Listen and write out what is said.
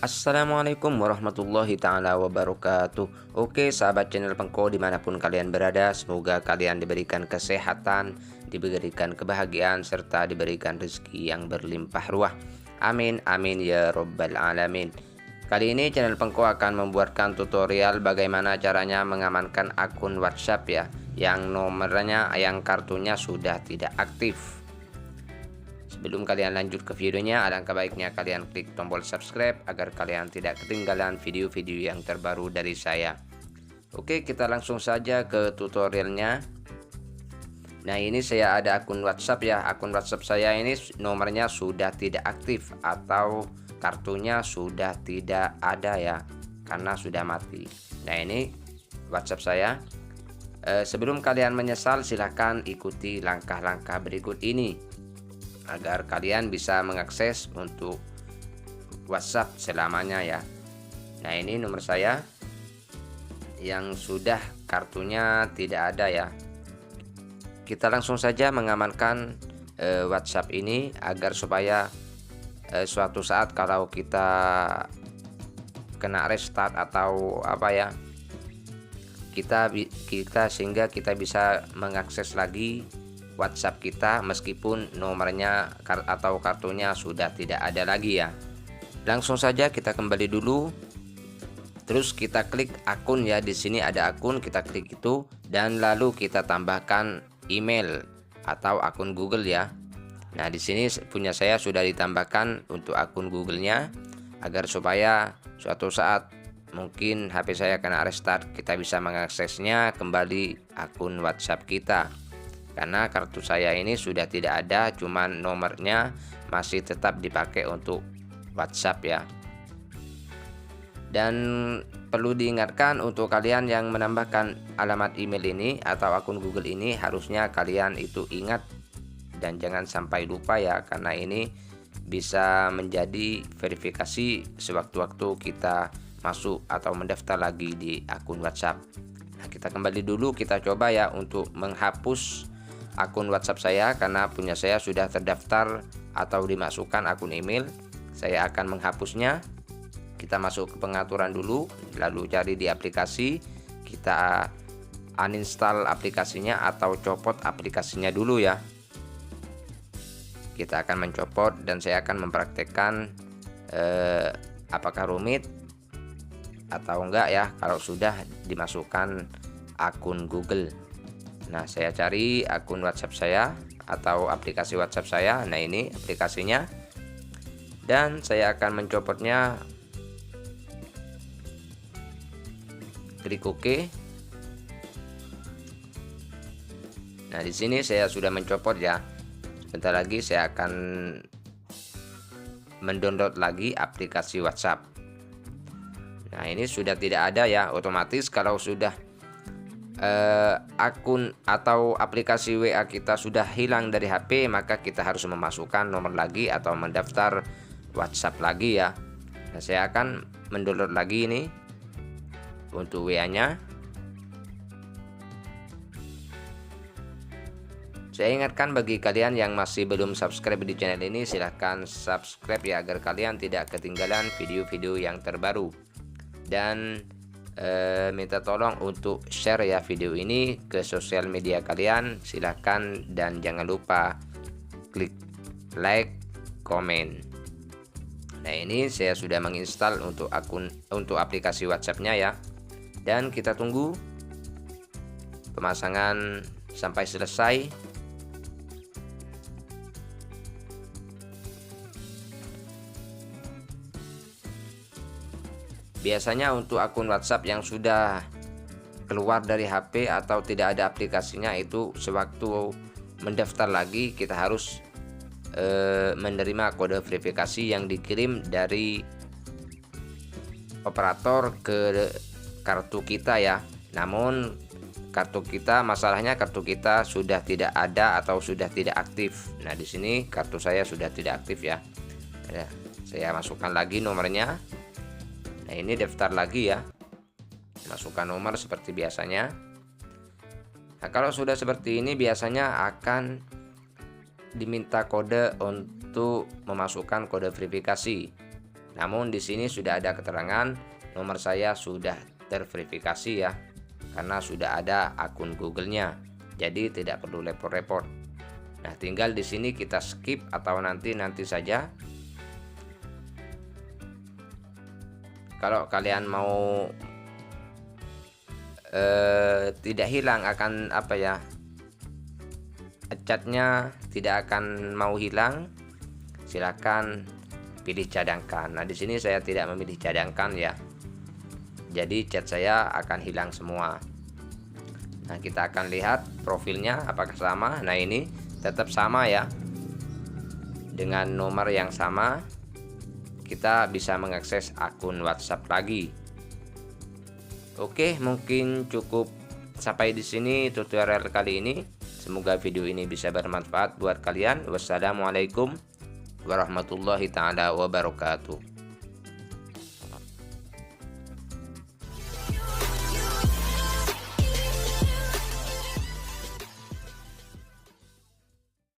Assalamualaikum warahmatullahi ta'ala wabarakatuh. Oke sahabat channel Pengko dimanapun kalian berada, semoga kalian diberikan kesehatan, diberikan kebahagiaan, serta diberikan rezeki yang berlimpah ruah. Amin amin ya robbal alamin. Kali ini channel Pengko akan membuatkan tutorial bagaimana caranya mengamankan akun WhatsApp ya, yang nomornya yang kartunya sudah tidak aktif. Sebelum kalian lanjut ke videonya, alangkah baiknya kalian klik tombol subscribe agar kalian tidak ketinggalan video-video yang terbaru dari saya. Oke, kita langsung saja ke tutorialnya. Nah, ini saya ada akun WhatsApp ya. Akun WhatsApp saya ini nomornya sudah tidak aktif atau kartunya sudah tidak ada ya, karena sudah mati. Nah, ini WhatsApp saya. Sebelum kalian menyesal, silahkan ikuti langkah-langkah berikut ini agar kalian bisa mengakses untuk WhatsApp selamanya ya. Nah, ini nomor saya yang sudah kartunya tidak ada ya. Kita langsung saja mengamankan WhatsApp ini agar supaya suatu saat kalau kita kena restart atau apa ya, kita sehingga kita bisa mengakses lagi WhatsApp kita meskipun nomornya atau kartunya sudah tidak ada lagi ya. Langsung saja kita kembali dulu. Terus kita klik akun ya, di sini ada akun, kita klik itu dan lalu kita tambahkan email atau akun Google ya. Nah, di sini punya saya sudah ditambahkan untuk akun Google-nya agar supaya suatu saat mungkin HP saya kena restart, kita bisa mengaksesnya kembali akun WhatsApp kita. Karena kartu saya ini sudah tidak ada, cuman nomornya masih tetap dipakai untuk WhatsApp ya. Dan perlu diingatkan untuk kalian yang menambahkan alamat email ini atau akun Google ini, harusnya kalian itu ingat dan jangan sampai lupa ya, karena ini bisa menjadi verifikasi sewaktu-waktu kita masuk atau mendaftar lagi di akun WhatsApp. Nah, kita kembali dulu, kita coba ya untuk menghapus akun WhatsApp saya, karena punya saya sudah terdaftar atau dimasukkan akun email. Saya akan menghapusnya. Kita masuk ke pengaturan dulu, lalu cari di aplikasi, kita uninstall aplikasinya atau copot aplikasinya dulu ya. Kita akan mencopot dan saya akan mempraktekkan apakah rumit atau enggak ya kalau sudah dimasukkan akun Google. Nah, saya cari akun WhatsApp saya atau aplikasi WhatsApp saya. Nah, ini aplikasinya. Dan saya akan mencopotnya. Klik OK. Nah, di sini saya sudah mencopot ya. Sebentar lagi saya akan mendownload lagi aplikasi WhatsApp. Nah, ini sudah tidak ada ya, otomatis kalau sudah akun atau aplikasi WA kita sudah hilang dari HP, maka kita harus memasukkan nomor lagi atau mendaftar WhatsApp lagi ya. Nah, saya akan mendownload lagi ini untuk WA-nya. Saya ingatkan bagi kalian yang masih belum subscribe di channel ini, silahkan subscribe ya agar kalian tidak ketinggalan video-video yang terbaru. Dan minta tolong untuk share ya video ini ke sosial media kalian, silahkan, dan jangan lupa klik like, komen. Nah, ini saya sudah menginstal untuk aplikasi WhatsApp-nya ya, dan kita tunggu pemasangan sampai selesai. Biasanya untuk akun WhatsApp yang sudah keluar dari HP atau tidak ada aplikasinya, itu sewaktu mendaftar lagi kita harus menerima kode verifikasi yang dikirim dari operator ke kartu kita ya. Namun masalahnya kartu kita sudah tidak ada atau sudah tidak aktif. Nah, di sini kartu saya sudah tidak aktif ya. Saya masukkan lagi nomornya. Nah, ini daftar lagi ya, masukkan nomor seperti biasanya. Nah, kalau sudah seperti ini biasanya akan diminta kode untuk memasukkan kode verifikasi. Namun di sini sudah ada keterangan nomor saya sudah terverifikasi ya, karena sudah ada akun Google-nya. Jadi tidak perlu repot-repot. Nah, tinggal di sini kita skip atau nanti saja. Kalau kalian mau tidak hilang akan chatnya tidak akan mau hilang, silakan pilih cadangkan. Nah, di sini saya tidak memilih cadangkan ya. Jadi chat saya akan hilang semua. Nah, kita akan lihat profilnya apakah sama. Nah, ini tetap sama ya. Dengan nomor yang sama kita bisa mengakses akun WhatsApp lagi. Oke, mungkin cukup sampai di sini tutorial kali ini. Semoga video ini bisa bermanfaat buat kalian. Wassalamualaikum warahmatullahi taala wabarakatuh.